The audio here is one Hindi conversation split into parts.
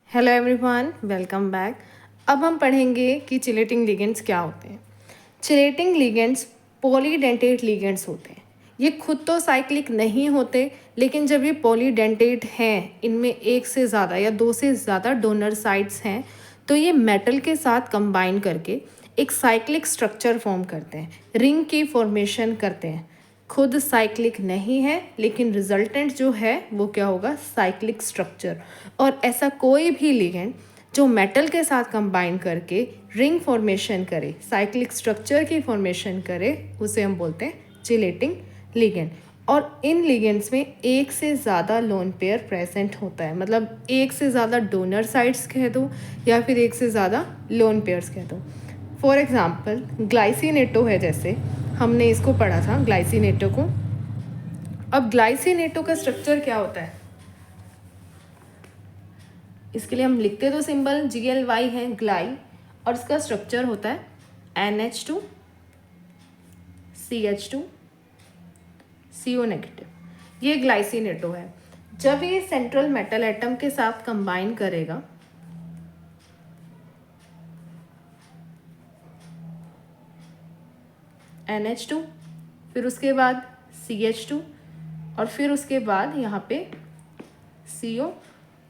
Hello everyone, welcome back. अब हम पढ़ेंगे कि चिलेटिंग लिगेंड्स क्या होते हैं। चिलेटिंग लिगेंड्स पॉलीडेंटेट लिगेंड्स होते हैं। ये खुद तो साइक्लिक नहीं होते, लेकिन जब ये पॉलीडेंटेट हैं, इनमें एक से ज़्यादा या दो से ज़्यादा डोनर साइट्स हैं, तो ये मेटल के साथ कंबाइन करके एक साइक्लिक स्ट्रक्चर फॉर्म करते हैं, रिंग की फॉर्मेशन करते हैं। खुद साइक्लिक नहीं है, लेकिन रिजल्टेंट जो है वो क्या होगा, साइक्लिक स्ट्रक्चर। और ऐसा कोई भी लिगेंड जो मेटल के साथ कंबाइन करके रिंग फॉर्मेशन करे, साइक्लिक स्ट्रक्चर की फॉर्मेशन करे, उसे हम बोलते हैं चिलेटिंग लिगेंड। और इन लिगेंड्स में एक से ज़्यादा लोन पेयर प्रेजेंट होता है, मतलब एक से ज़्यादा डोनर साइट्स कह दो या फिर एक से ज़्यादा लोन पेयर्स कह दो। फॉर एग्ज़ाम्पल ग्लाइसिनेटो है, जैसे हमने इसको पढ़ा था ग्लाइसिनेटो को। अब ग्लाइसिनेटो का स्ट्रक्चर क्या होता है, इसके लिए हम लिखते तो सिंबल GLY है, ग्लाई, और इसका स्ट्रक्चर होता है NH2 CH2 CO नेगेटिव। ये ग्लाइसिनेटो है। जब ये सेंट्रल मेटल एटम के साथ कंबाइन करेगा NH2, फिर उसके बाद CH2, और फिर उसके बाद यहाँ पे CO,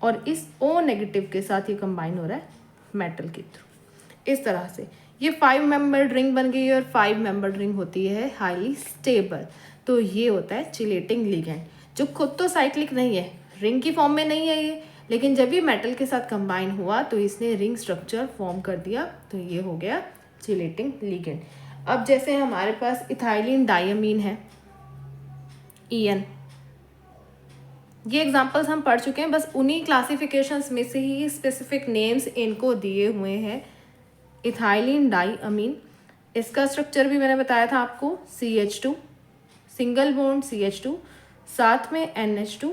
और इस O नेगेटिव के साथ ये कंबाइन हो रहा है मेटल के थ्रू। इस तरह से ये 5 मेंबर्ड रिंग बन गई है, और 5 मेंबर्ड रिंग होती है हाईली स्टेबल। तो ये होता है चिलेटिंग लिगेंड, जो खुद तो साइक्लिक नहीं है, रिंग की फॉर्म में नहीं है ये, लेकिन जब ये मेटल के साथ कंबाइन हुआ तो इसने रिंग स्ट्रक्चर फॉर्म कर दिया, तो ये हो गया चिलेटिंग लिगेंड। अब जैसे हमारे पास इथाइलिन डायमीन है, EN, ये एग्जांपल्स हम पढ़ चुके हैं, बस उन्हीं क्लासिफिकेशंस में से ही स्पेसिफिक नेम्स इनको दिए हुए हैं। इथाइलिन डाईअमीन, इसका स्ट्रक्चर भी मैंने बताया था आपको, CH2, सिंगल बॉन्ड CH2, साथ में NH2।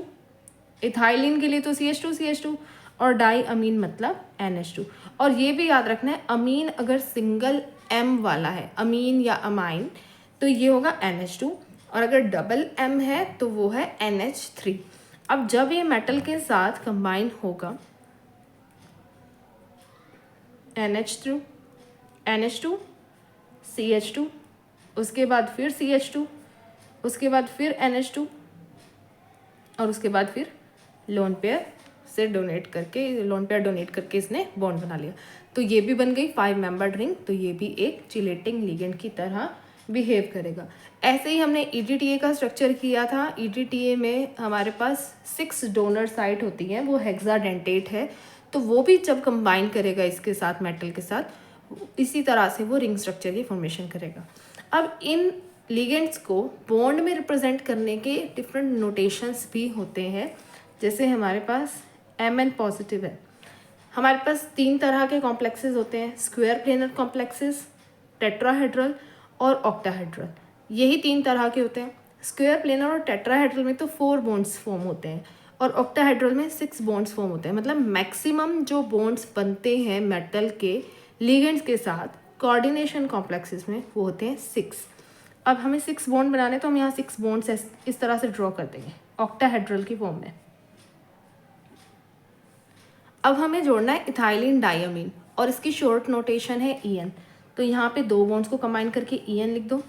इथाइलिन के लिए तो CH2 और डाईअमीन मतलब NH2। और ये भी याद रखना है, अमीन अगर सिंगल M वाला है, अमीन या अमाइन, तो ये होगा NH2, और अगर डबल M है तो वो है NH3। अब जब ये मेटल के साथ कंबाइन होगा NH2 CH2, उसके बाद फिर CH2, उसके बाद फिर NH2, और उसके बाद फिर लोन पेयर डोनेट करके इसने बॉन्ड बना लिया, तो ये भी बन गई 5 मेंबर्ड रिंग। तो ये भी एक चिलेटिंग लिगेंड की तरह बिहेव करेगा। ऐसे ही हमने EDTA का स्ट्रक्चर किया था। EDTA में हमारे पास 6 डोनर साइट होती हैं, वो हेक्साडेंटेट है, तो वो भी जब कंबाइन करेगा इसके साथ, मेटल के साथ, इसी तरह से वो रिंग स्ट्रक्चर की फॉर्मेशन करेगा। अब इन लिगेंड्स को बॉन्ड में रिप्रेजेंट करने के डिफरेंट नोटेशंस भी होते हैं। जैसे हमारे पास Mn पॉजिटिव है, हमारे पास 3 तरह के कॉम्प्लेक्सेस होते हैं, स्क्वायर प्लेनर कॉम्प्लेक्सेस, टेट्राहेड्रल और ऑक्टाहेड्रल। यही 3 तरह के होते हैं। स्क्वायर प्लेनर और टेट्राहेड्रल में तो 4 बॉन्ड्स फॉर्म होते हैं, और ऑक्टाहेड्रल में 6 बॉन्ड्स फॉर्म होते हैं। मतलब मैक्सिमम जो बॉन्ड्स बनते हैं मेटल के लिगेंड्स के साथ कोऑर्डिनेशन कॉम्प्लेक्सेस में, वो होते हैं 6। अब हमें 6 बॉन्ड बनाने, तो हम यहाँ 6 बॉन्ड्स इस तरह से ड्रॉ कर देंगे ऑक्टाहेड्रल की फॉर्म में। अब हमें जोड़ना है इथाइलिन डायमीन, और इसकी शॉर्ट नोटेशन है EN। तो यहाँ पे 2 बॉन्ड्स को कंबाइन करके EN लिख दो,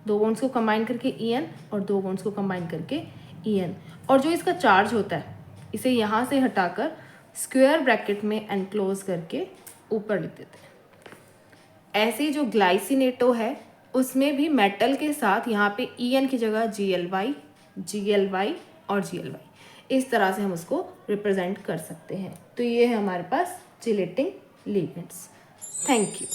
2 बॉन्ड्स को कंबाइन करके EN, और 2 बॉन्ड्स को कंबाइन करके EN। और जो इसका चार्ज होता है, इसे यहाँ से हटाकर स्क्वायर ब्रैकेट में एनक्लोज करके ऊपर लिख देते हैं। ऐसे ही जो ग्लाइसिनेटो है, उसमें भी मेटल के साथ यहाँ पे EN की जगह GLY और GLY, इस तरह से हम उसको रिप्रेजेंट कर सकते हैं। तो ये है हमारे पास चिलेटिंग लिगेंड्स। Thank you.